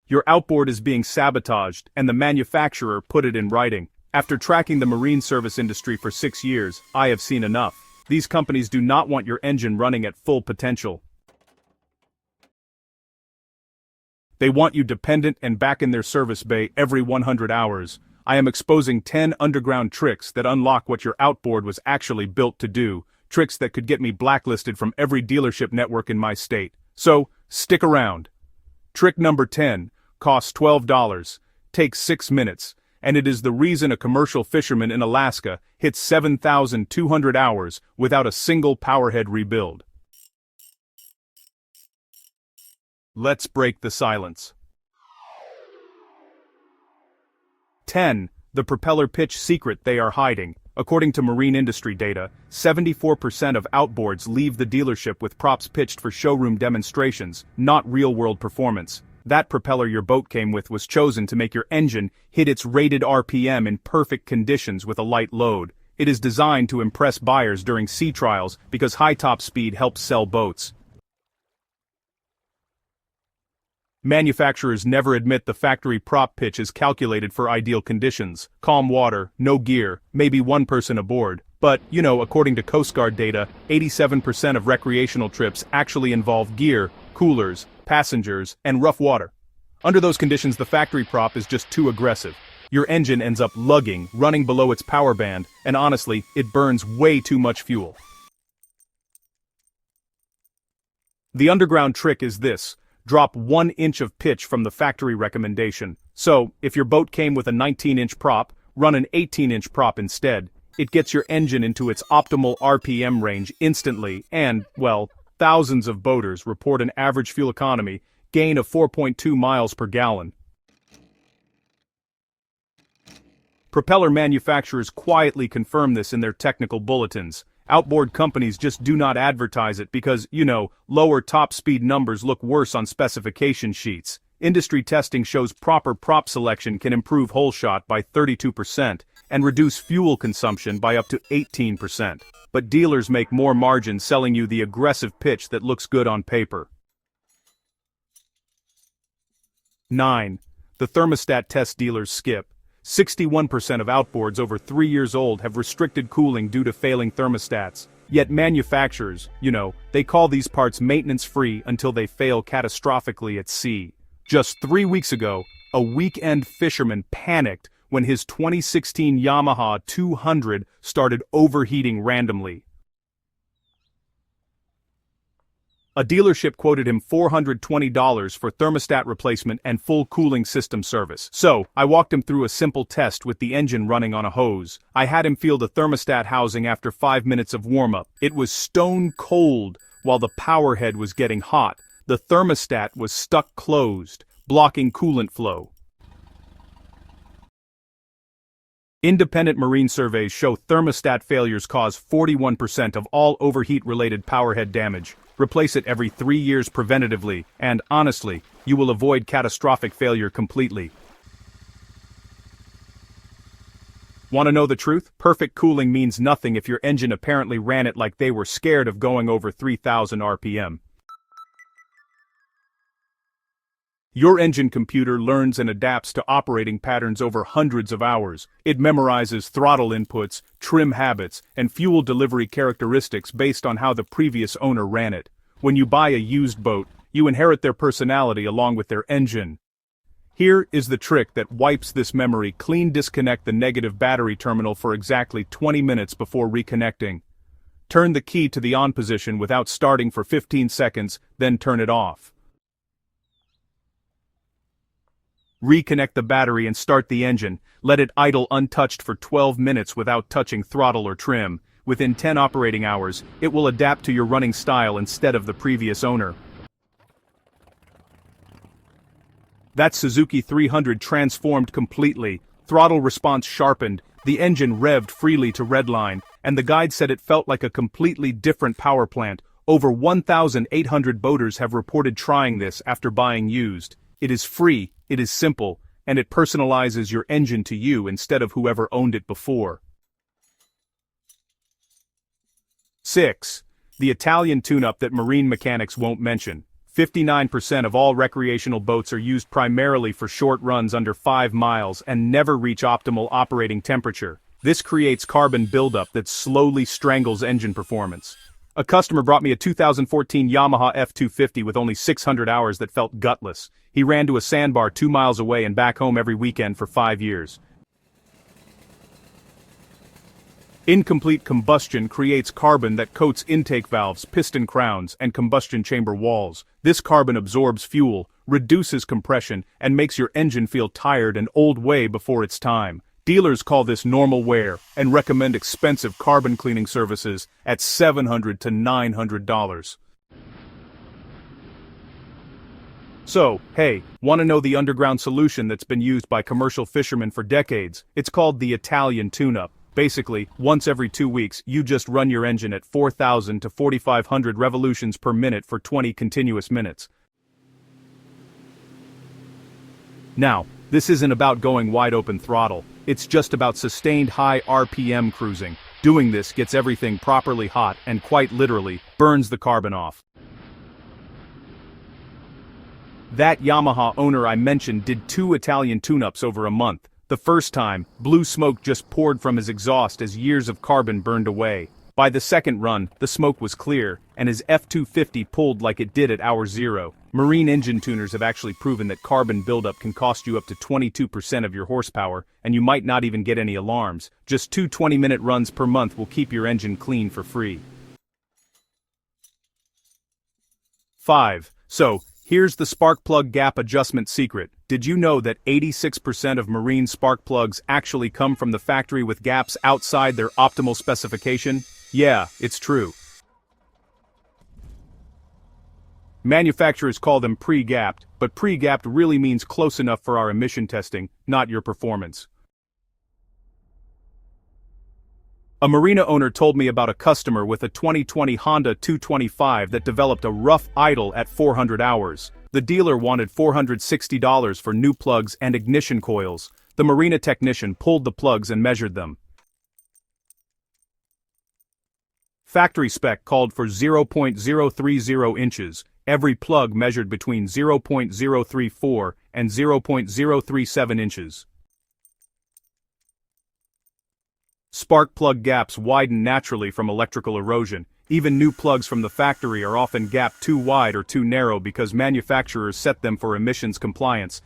Your outboard is being sabotaged, and the manufacturer put it in writing. After tracking the marine service industry for 6 years, I have seen enough. These companies do not want your engine running at full potential. They want you dependent and back in their service bay every 100 hours. I am exposing 10 underground tricks that unlock what your outboard was actually built to do, tricks that could get me blacklisted from every dealership network in my state. So, stick around. Trick number 10 costs $12, takes 6 minutes, and it is the reason a commercial fisherman in Alaska hits 7,200 hours without a single powerhead rebuild. Let's break the silence. 10. The propeller pitch secret they are hiding. According to marine industry data, 74% of outboards leave the dealership with props pitched for showroom demonstrations, not real-world performance. That propeller your boat came with was chosen to make your engine hit its rated RPM in perfect conditions with a light load. It is designed to impress buyers during sea trials because high top speed helps sell boats. Manufacturers never admit the factory prop pitch is calculated for ideal conditions. Calm water, no gear, maybe one person aboard. But, according to Coast Guard data, 87% of recreational trips actually involve gear, coolers, passengers, and rough water. Under those conditions, the factory prop is just too aggressive. Your engine ends up lugging, running below its power band, and honestly, it burns way too much fuel. The underground trick is this. Drop 1 inch of pitch from the factory recommendation. So, if your boat came with a 19-inch prop, run an 18-inch prop instead. It gets your engine into its optimal RPM range instantly and, well, thousands of boaters report an average fuel economy gain of 4.2 miles per gallon. Propeller manufacturers quietly confirm this in their technical bulletins. Outboard companies just do not advertise it because, lower top speed numbers look worse on specification sheets. Industry testing shows proper prop selection can improve hole shot by 32% and reduce fuel consumption by up to 18%. But dealers make more margin selling you the aggressive pitch that looks good on paper. 9. The thermostat test dealers skip. 61% of outboards over 3 years old have restricted cooling due to failing thermostats. Yet manufacturers, they call these parts maintenance-free until they fail catastrophically at sea. Just 3 weeks ago, a weekend fisherman panicked when his 2016 Yamaha 200 started overheating randomly. A dealership quoted him $420 for thermostat replacement and full cooling system service. So, I walked him through a simple test with the engine running on a hose. I had him feel the thermostat housing after 5 minutes of warm-up. It was stone cold while the power head was getting hot. The thermostat was stuck closed, blocking coolant flow. Independent marine surveys show thermostat failures cause 41% of all overheat-related powerhead damage. Replace it every 3 years preventatively, and, honestly, you will avoid catastrophic failure completely. Want to know the truth? Perfect cooling means nothing if your engine apparently ran it like they were scared of going over 3,000 RPM. Your engine computer learns and adapts to operating patterns over hundreds of hours. It memorizes throttle inputs, trim habits, and fuel delivery characteristics based on how the previous owner ran it. When you buy a used boat, you inherit their personality along with their engine. Here is the trick that wipes this memory clean. Disconnect the negative battery terminal for exactly 20 minutes before reconnecting. Turn the key to the on position without starting for 15 seconds, then turn it off. Reconnect the battery and start the engine. Let it idle untouched for 12 minutes without touching throttle or trim. Within 10 operating hours, it will adapt to your running style instead of the previous owner. That Suzuki 300 transformed completely. Throttle response sharpened, the engine revved freely to redline, and the guide said it felt like a completely different power plant. Over 1,800 boaters have reported trying this after buying used. It is free, it is simple, and it personalizes your engine to you instead of whoever owned it before. 6. The Italian tune-up that marine mechanics won't mention. 59% of all recreational boats are used primarily for short runs under 5 miles and never reach optimal operating temperature. This creates carbon buildup that slowly strangles engine performance. A customer brought me a 2014 Yamaha F250 with only 600 hours that felt gutless. He ran to a sandbar 2 miles away and back home every weekend for 5 years. Incomplete combustion creates carbon that coats intake valves, piston crowns, and combustion chamber walls. This carbon absorbs fuel, reduces compression, and makes your engine feel tired and old way before its time. Dealers call this normal wear and recommend expensive carbon cleaning services at $700 to $900. So, hey, want to know the underground solution that's been used by commercial fishermen for decades? It's called the Italian tune-up. Basically, once every 2 weeks, you just run your engine at 4,000 to 4,500 revolutions per minute for 20 continuous minutes. Now, this isn't about going wide open throttle. It's just about sustained high RPM cruising. Doing this gets everything properly hot and quite literally burns the carbon off. That Yamaha owner I mentioned did 2 Italian tune-ups over a month. The first time, blue smoke just poured from his exhaust as years of carbon burned away. By the second run, the smoke was clear, and his F250 pulled like it did at hour 0. Marine engine tuners have actually proven that carbon buildup can cost you up to 22% of your horsepower, and you might not even get any alarms. Just 2 20-minute runs per month will keep your engine clean for free. 5. So, here's the spark plug gap adjustment secret. Did you know that 86% of marine spark plugs actually come from the factory with gaps outside their optimal specification? Yeah, it's true. Manufacturers call them pre-gapped, but pre-gapped really means close enough for our emission testing, not your performance. A marina owner told me about a customer with a 2020 Honda 225 that developed a rough idle at 400 hours. The dealer wanted $460 for new plugs and ignition coils. The marina technician pulled the plugs and measured them. Factory spec called for 0.030 inches. Every plug measured between 0.034 and 0.037 inches. Spark plug gaps widen naturally from electrical erosion. Even new plugs from the factory are often gapped too wide or too narrow because manufacturers set them for emissions compliance.